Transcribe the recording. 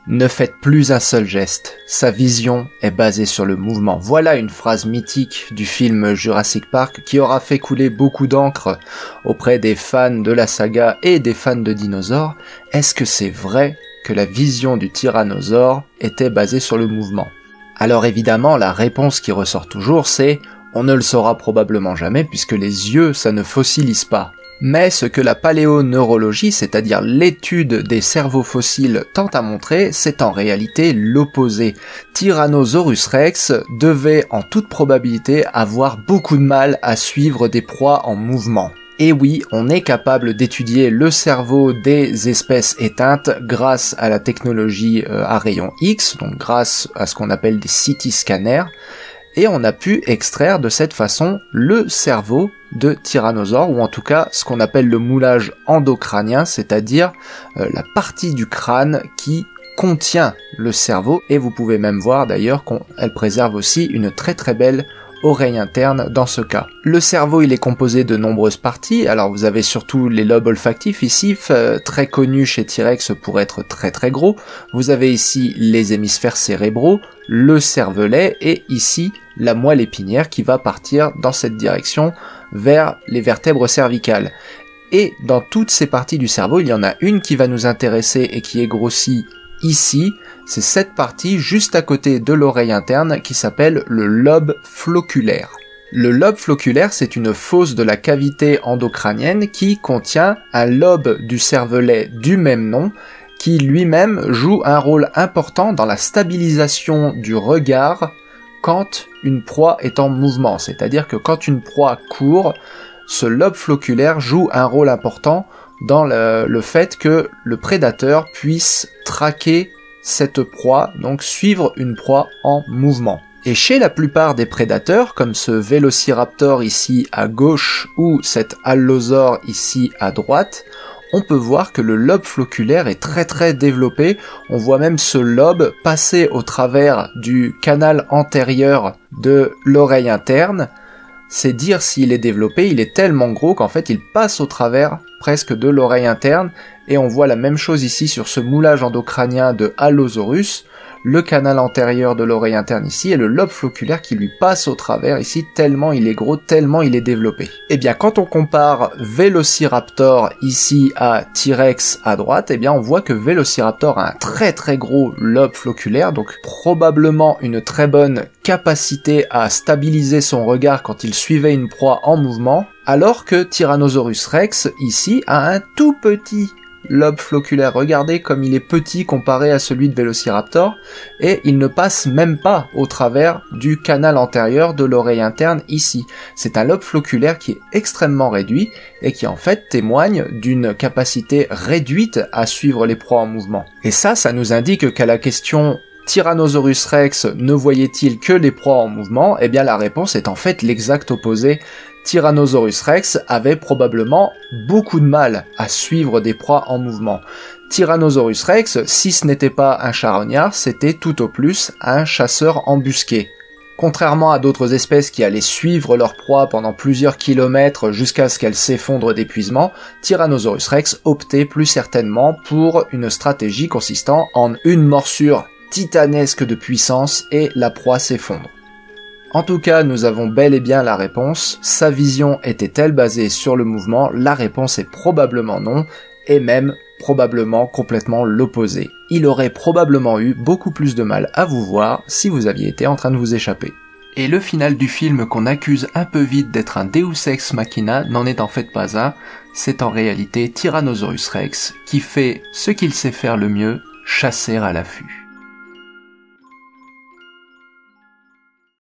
Ne faites plus un seul geste, sa vision est basée sur le mouvement. Voilà une phrase mythique du film Jurassic Park qui aura fait couler beaucoup d'encre auprès des fans de la saga et des fans de dinosaures. Est-ce que c'est vrai que la vision du tyrannosaure était basée sur le mouvement? Alors évidemment, la réponse qui ressort toujours, c'est « on ne le saura probablement jamais puisque les yeux, ça ne fossilise pas ». Mais ce que la paléoneurologie, c'est-à-dire l'étude des cerveaux fossiles, tente à montrer, c'est en réalité l'opposé. Tyrannosaurus rex devait en toute probabilité avoir beaucoup de mal à suivre des proies en mouvement. Et oui, on est capable d'étudier le cerveau des espèces éteintes grâce à la technologie à rayon X, donc grâce à ce qu'on appelle des CT scanners, et on a pu extraire de cette façon le cerveau de tyrannosaure, ou en tout cas ce qu'on appelle le moulage endocrânien, c'est-à-dire la partie du crâne qui contient le cerveau, et vous pouvez même voir d'ailleurs qu'elle préserve aussi une très très belle oreille interne dans ce cas. Le cerveau, il est composé de nombreuses parties, alors vous avez surtout les lobes olfactifs ici, très connus chez T-Rex pour être très très gros, vous avez ici les hémisphères cérébraux, le cervelet, et ici la moelle épinière qui va partir dans cette direction vers les vertèbres cervicales. Et dans toutes ces parties du cerveau, il y en a une qui va nous intéresser et qui est grossie ici, c'est cette partie juste à côté de l'oreille interne qui s'appelle le lobe flocculaire. Le lobe flocculaire, c'est une fosse de la cavité endocrânienne qui contient un lobe du cervelet du même nom qui lui-même joue un rôle important dans la stabilisation du regard quand une proie est en mouvement. C'est-à-dire que quand une proie court, ce lobe flocculaire joue un rôle important dans le fait que le prédateur puisse traquer cette proie, donc suivre une proie en mouvement. Et chez la plupart des prédateurs, comme ce Vélociraptor ici à gauche ou cet Allosaure ici à droite, on peut voir que le lobe flocculaire est très très développé, on voit même ce lobe passer au travers du canal antérieur de l'oreille interne. C'est dire s'il est développé, il est tellement gros qu'en fait il passe au travers presque de l'oreille interne, et on voit la même chose ici sur ce moulage endocrânien de Allosaurus, le canal antérieur de l'oreille interne ici, et le lobe flocculaire qui lui passe au travers ici, tellement il est gros, tellement il est développé. Et bien quand on compare Vélociraptor ici à T-Rex à droite, et bien on voit que Vélociraptor a un très très gros lobe flocculaire, donc probablement une très bonne capacité à stabiliser son regard quand il suivait une proie en mouvement, alors que Tyrannosaurus rex ici a un tout petit lobe flocculaire. Regardez comme il est petit comparé à celui de Vélociraptor, et il ne passe même pas au travers du canal antérieur de l'oreille interne ici. C'est un lobe flocculaire qui est extrêmement réduit et qui en fait témoigne d'une capacité réduite à suivre les proies en mouvement. Et ça nous indique qu'à la question Tyrannosaurus rex ne voyait-il que les proies en mouvement, eh bien la réponse est en fait l'exact opposé. Tyrannosaurus rex avait probablement beaucoup de mal à suivre des proies en mouvement. Tyrannosaurus rex, si ce n'était pas un charognard, c'était tout au plus un chasseur embusqué. Contrairement à d'autres espèces qui allaient suivre leur proie pendant plusieurs kilomètres jusqu'à ce qu'elle s'effondre d'épuisement, Tyrannosaurus rex optait plus certainement pour une stratégie consistant en une morsure titanesque de puissance et la proie s'effondre. En tout cas, nous avons bel et bien la réponse. Sa vision était-elle basée sur le mouvement? La réponse est probablement non, et même probablement complètement l'opposé. Il aurait probablement eu beaucoup plus de mal à vous voir si vous aviez été en train de vous échapper. Et le final du film qu'on accuse un peu vite d'être un Deus Ex Machina n'en est en fait pas un, c'est en réalité Tyrannosaurus rex qui fait ce qu'il sait faire le mieux, chasser à l'affût.